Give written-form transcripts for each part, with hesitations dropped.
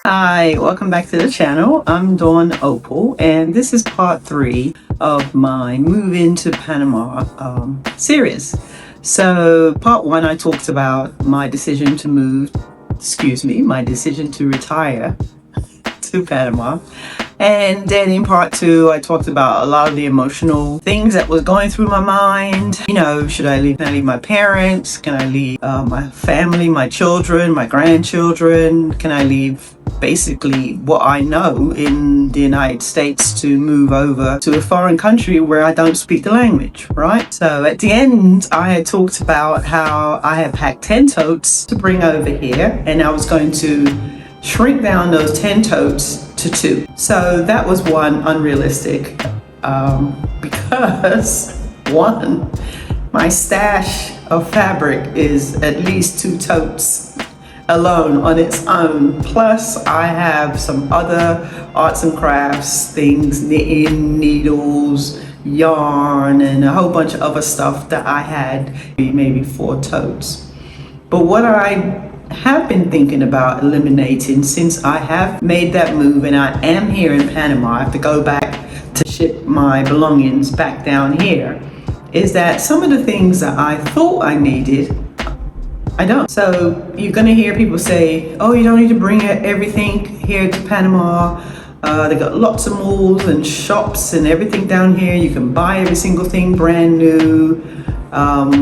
Hi, welcome back to the channel. I'm Dawn Opal, and this is part 3 of my Move into Panama series. So part 1, I talked about my decision to retire to Panama. And then in part 2, I talked about a lot of the emotional things that was going through my mind. You know, should I leave? Can I leave my parents? Can I leave my family, my children, my grandchildren? Can I leave basically what I know in the United States to move over to a foreign country where I don't speak the language, right? So at the end, I had talked about how I have packed 10 totes to bring over here, and I was going to shrink down those 10 totes to 2. So that was one, unrealistic, because one, my stash of fabric is at least 2 totes alone on its own. Plus I have some other arts and crafts things, knitting, needles, yarn, and a whole bunch of other stuff that I had, maybe 4 totes. But what I have been thinking about eliminating, since I have made that move and I am here in Panama, I have to go back to ship my belongings back down here, is that some of the things that I thought I needed, I don't. So you're gonna hear people say, oh, you don't need to bring everything here to Panama. They got lots of malls and shops and everything down here. You can buy every single thing brand new,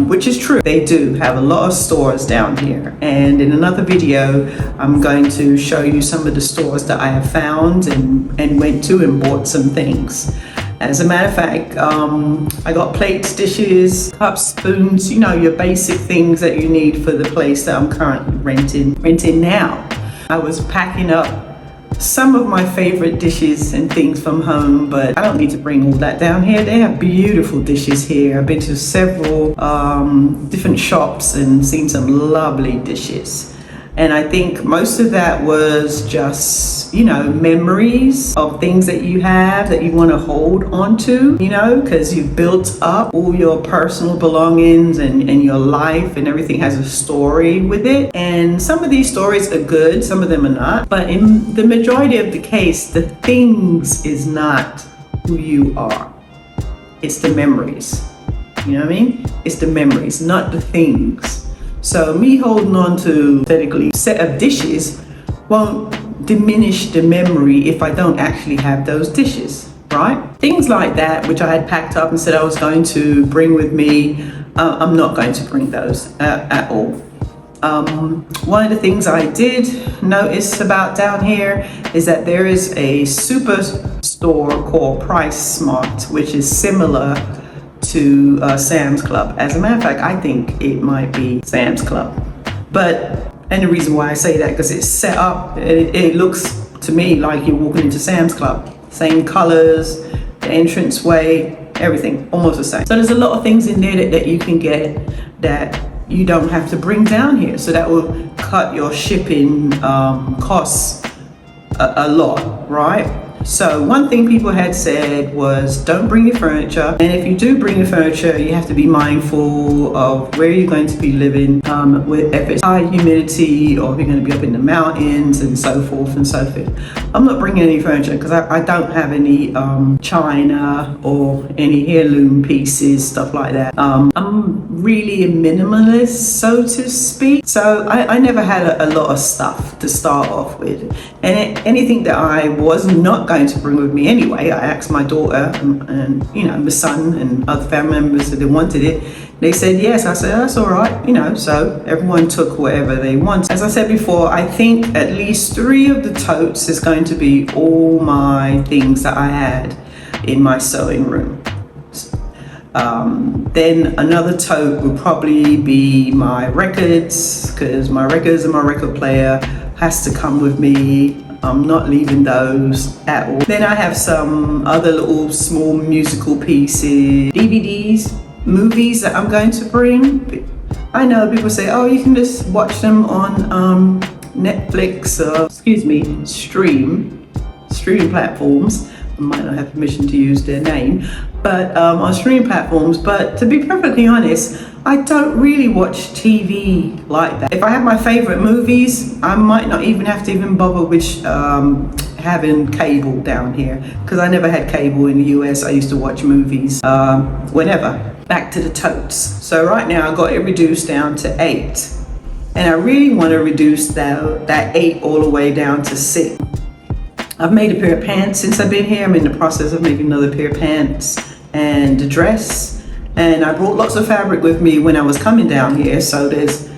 which is true. They do have a lot of stores down here. And in another video, I'm going to show you some of the stores that I have found and went to and bought some things. As a matter of fact, I got plates, dishes, cups, spoons, you know, your basic things that you need for the place that I'm currently renting now. I was packing up some of my favorite dishes and things from home, but I don't need to bring all that down here. They have beautiful dishes here. I've been to several different shops and seen some lovely dishes. And I think most of that was just, you know, memories of things that you have that you want to hold on to, you know, because you've built up all your personal belongings and your life, and everything has a story with it. And some of these stories are good, some of them are not. But in the majority of the case, the things is not who you are. It's the memories. You know what I mean? It's the memories, not the things. So me holding on to a set of dishes won't diminish the memory if I don't actually have those dishes, right? Things like that, which I had packed up and said I was going to bring with me, I'm not going to bring those at all. One of the things I did notice about down here is that there is a super store called Price Smart, which is similar to Sam's Club. As a matter of fact, I think it might be Sam's Club. And the reason why I say that, because it's set up, it looks to me like you're walking into Sam's Club. Same colors, the entranceway, everything almost the same. So there's a lot of things in there that you can get that you don't have to bring down here. So that will cut your shipping costs a lot, right? So one thing people had said was don't bring your furniture, and if you do bring your furniture, you have to be mindful of where you're going to be living, if it's high humidity or if you're going to be up in the mountains and so forth and so forth. I'm not bringing any furniture because I don't have any china or any heirloom pieces, stuff like that. I'm really a minimalist, so to speak. So I never had a lot of stuff to start off with, and anything that I was not going to bring with me anyway, I asked my daughter and you know, my son and other family members if they wanted it. They said yes. I said that's all right, you know. So everyone took whatever they wanted. As I said before, I think at least 3 of the totes is going to be all my things that I had in my sewing room. Then another tote would probably be my records, because my records and my record player has to come with me. I'm not leaving those at all. Then I have some other little small musical pieces, DVDs, movies that I'm going to bring. I know people say, oh, you can just watch them on Netflix, stream platforms. I might not have permission to use their name, but on streaming platforms. But to be perfectly honest, I don't really watch TV like that. If I have my favorite movies, I might not even have to even bother with having cable down here, because I never had cable in the US. I used to watch movies whenever. Back to the totes. So right now I got it reduced down to 8. And I really want to reduce that 8 all the way down to 6. I've made a pair of pants since I've been here. I'm in the process of making another pair of pants and a dress. And I brought lots of fabric with me when I was coming down here, so there's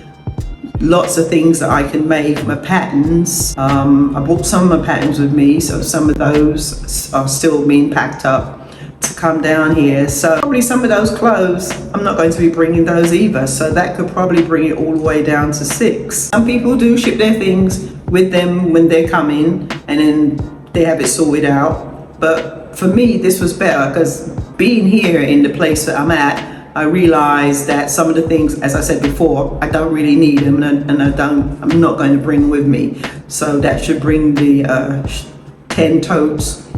lots of things that I can make, my patterns. I brought some of my patterns with me, so some of those are still being packed up to come down here. So probably some of those clothes, I'm not going to be bringing those either, so that could probably bring it all the way down to 6. Some people do ship their things with them when they're coming, and then they have it sorted out. But for me, this was better, because being here in the place that I'm at, I realized that some of the things, as I said before, I don't really need them, and I'm not going to bring with me. So that should bring the 10 totes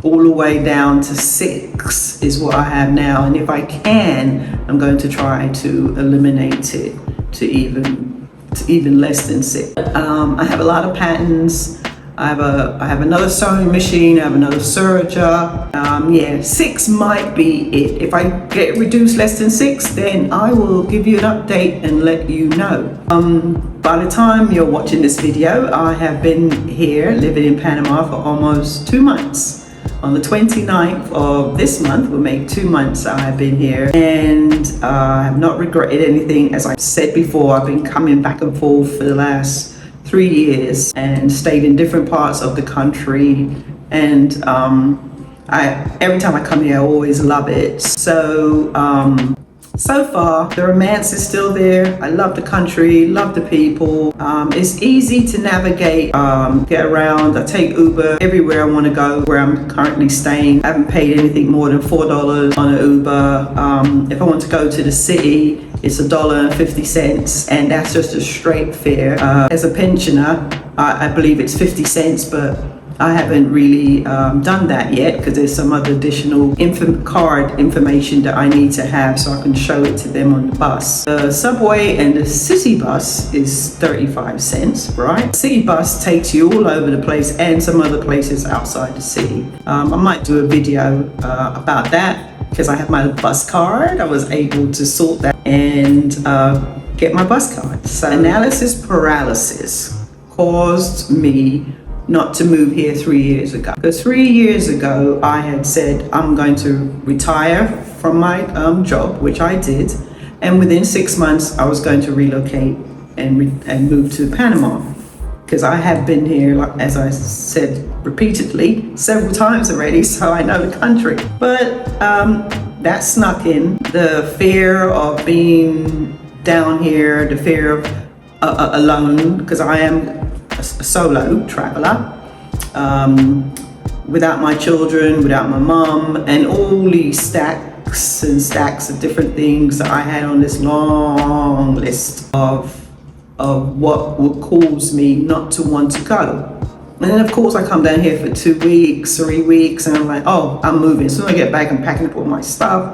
all the way down to 6 is what I have now. And if I can, I'm going to try to eliminate it to even less than 6. I have a lot of patterns. I have another sewing machine. I have another serger. Yeah, 6 might be it. If I get reduced less than 6, then I will give you an update and let you know. By the time you're watching this video, I have been here living in Panama for almost 2 months. On the 29th of this month will make 2 months I have been here, and I have not regretted anything. As I said before, I've been coming back and forth for the last 3 years and stayed in different parts of the country, and every time I come here I always love it. So so far the romance is still there. I love the country, love the people. It's easy to navigate, get around. I take Uber everywhere I want to go. Where I'm currently staying, I haven't paid anything more than $4 on an Uber. If I want to go to the city, it's $1.50, and that's just a straight fare. As a pensioner, I believe it's 50 cents, but I haven't really done that yet, because there's some other additional card information that I need to have so I can show it to them on the bus. The subway and the city bus is 35 cents, right? City bus takes you all over the place and some other places outside the city. I might do a video about that, because I have my bus card. I was able to sort that and get my bus card. So analysis paralysis caused me not to move here 3 years ago. Because 3 years ago, I had said I'm going to retire from my job, which I did, and within 6 months, I was going to relocate and move to Panama. Because I have been here, like, as I said repeatedly, several times already, so I know the country. But that snuck in. The fear of being down here, the fear of alone, because I am a solo traveler, without my children, without my mom, and all these stacks and stacks of different things that I had on this long list of what would cause me not to want to go. And then of course I come down here for 2 weeks, 3 weeks, and I'm like, oh, I'm moving. As soon as I get back, I'm packing up all my stuff.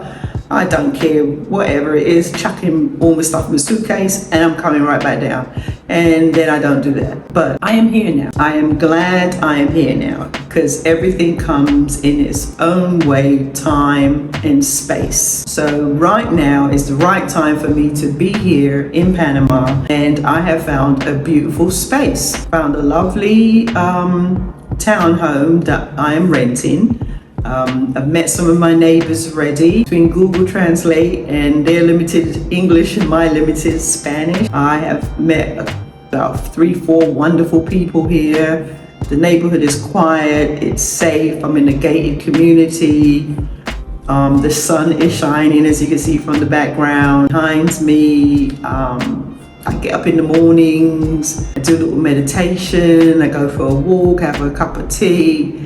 I don't care, whatever it is, chucking all my stuff in the suitcase, and I'm coming right back down. And then I don't do that. But I am here now. I am glad I am here now, because everything comes in its own way, time and space. So right now is the right time for me to be here in Panama, and I have found a beautiful space. Found a lovely townhome that I am renting. I've met some of my neighbors already. Between Google Translate and their limited English and my limited Spanish, I have met about 3-4 wonderful people here. The neighborhood is quiet, it's safe, I'm in a gated community. The sun is shining, as you can see from the background, behind me. I get up in the mornings, I do a little meditation, I go for a walk, have a cup of tea,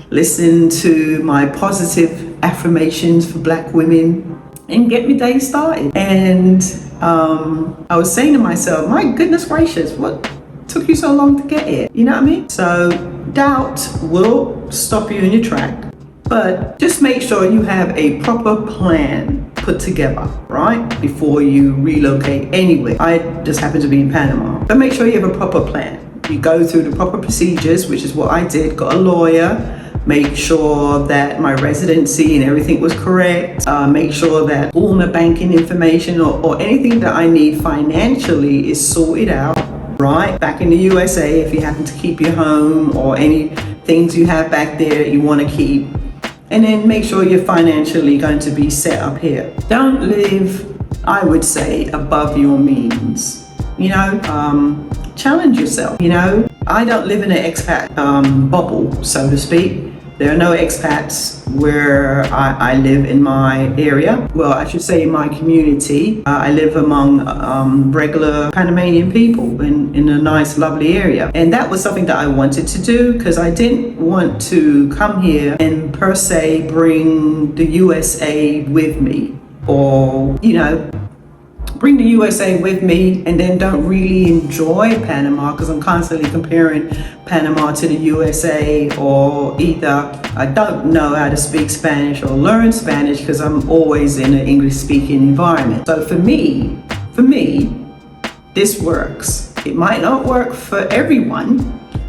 listen to my positive affirmations for Black women, and get my day started. And I was saying to myself, my goodness gracious, what took you so long to get here? You know what I mean? So doubt will stop you in your track, but just make sure you have a proper plan. put together, right? Before you relocate anywhere. I just happen to be in Panama. But make sure you have a proper plan. You go through the proper procedures, which is what I did. Got a lawyer. Make sure that my residency and everything was correct. Make sure that all my banking information or anything that I need financially is sorted out, right? Back in the USA, if you happen to keep your home or any things you have back there you want to keep. And then make sure you're financially going to be set up here. Don't live, I would say, above your means. You know, challenge yourself. You know, I don't live in an expat bubble, so to speak. There are no expats where I live in my area. Well, I should say in my community. I live among regular Panamanian people in a nice, lovely area. And that was something that I wanted to do because I didn't want to come here and per se bring the USA with me, or, you know, bring the USA with me and then don't really enjoy Panama because I'm constantly comparing Panama to the USA, or either I don't know how to speak Spanish or learn Spanish because I'm always in an English speaking environment. So for me, this works. It might not work for everyone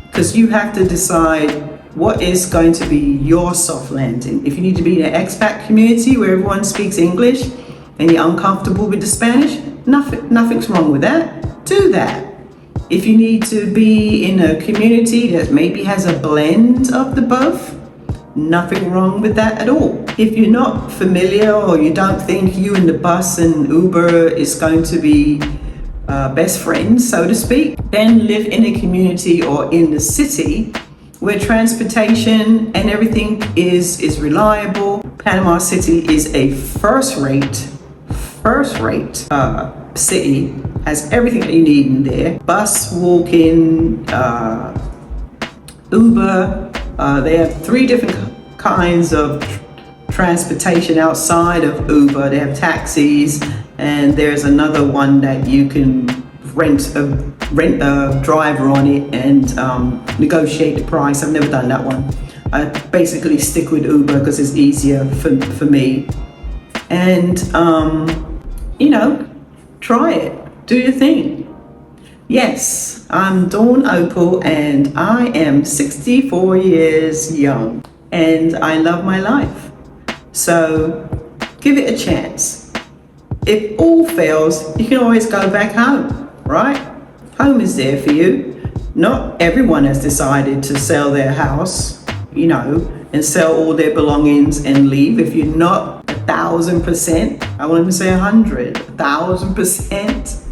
because you have to decide what is going to be your soft landing. If you need to be in an expat community where everyone speaks English, and you're uncomfortable with the Spanish, nothing's wrong with that. Do that. If you need to be in a community that maybe has a blend of the both, nothing wrong with that at all. If you're not familiar or you don't think you and the bus and Uber is going to be best friends, so to speak, then live in a community or in the city where transportation and everything is reliable. Panama City is a first-rate city, has everything that you need in there. Bus, walk-in, Uber. They have 3 different kinds of transportation outside of Uber. They have taxis, and there's another one that you can rent a driver on it and negotiate the price. I've never done that one. I basically stick with Uber because it's easier for me. And you know, try it. Do your thing. Yes, I'm Dawn Opal and I am 64 years young and I love my life. So give it a chance. If all fails, you can always go back home, right? Home is there for you. Not everyone has decided to sell their house, you know, and sell all their belongings and leave. If you're not 1,000%, I won't even say 1,000%,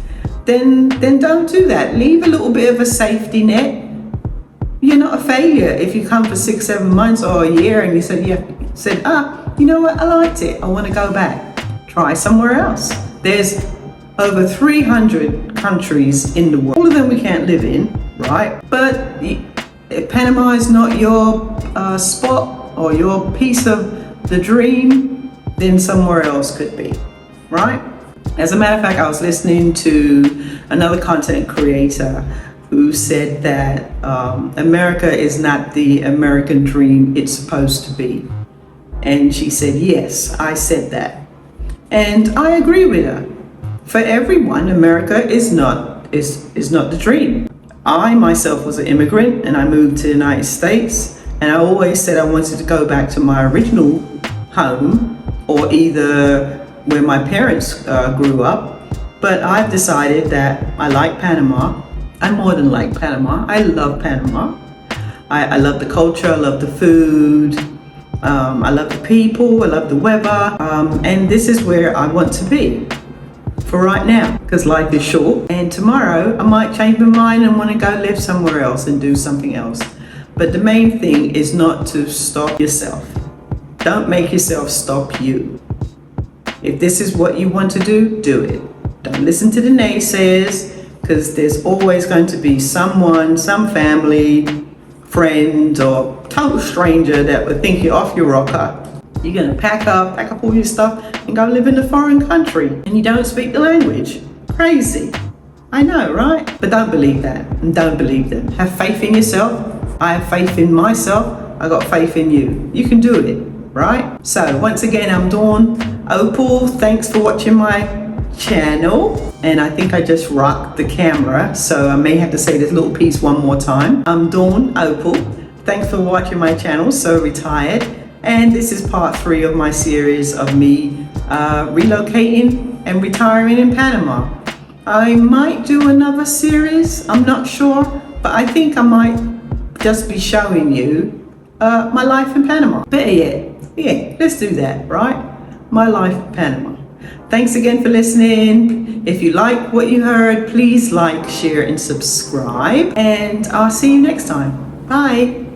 then don't do that. Leave a little bit of a safety net. You're not a failure if you come for 6-7 months or a year and you said, you know what, I liked it, I want to go back. Try somewhere else. There's over 300 countries in the world. All of them we can't live in, right? But if Panama is not your spot or your piece of the dream, then somewhere else could be, right? As a matter of fact, I was listening to another content creator who said that America is not the American dream it's supposed to be. And she said, yes, I said that. And I agree with her. For everyone, America is not the dream. I myself was an immigrant and I moved to the United States, and I always said I wanted to go back to my original home, or either where my parents grew up. But I've decided that I like Panama. I more than like Panama. I love Panama. I love the culture, I love the food, I love the people, I love the weather, and this is where I want to be for right now, because life is short, and tomorrow I might change my mind and want to go live somewhere else and do something else. But the main thing is not to stop yourself. Don't make yourself stop you. If this is what you want to do it. Don't listen to the naysayers, because there's always going to be someone, some family, friend, or total stranger that would think you're off your rocker. You're going to pack up all your stuff and go live in a foreign country and you don't speak the language. Crazy. I know, right? But don't believe that and don't believe them. Have faith in yourself. I have faith in myself. I got faith in you. You can do it, right? So once again, I'm Dawn. Opal, thanks for watching my channel. And I think I just rocked the camera, so I may have to say this little piece one more time. I'm Dawn Opal. Thanks for watching my channel, So Retired. And this is part 3 of my series of me relocating and retiring in Panama. I might do another series, I'm not sure, but I think I might just be showing you my life in Panama. Better yet, yeah, let's do that, right? My life in Panama. Thanks again for listening. If you like what you heard, please like, share, and subscribe. And I'll see you next time. Bye.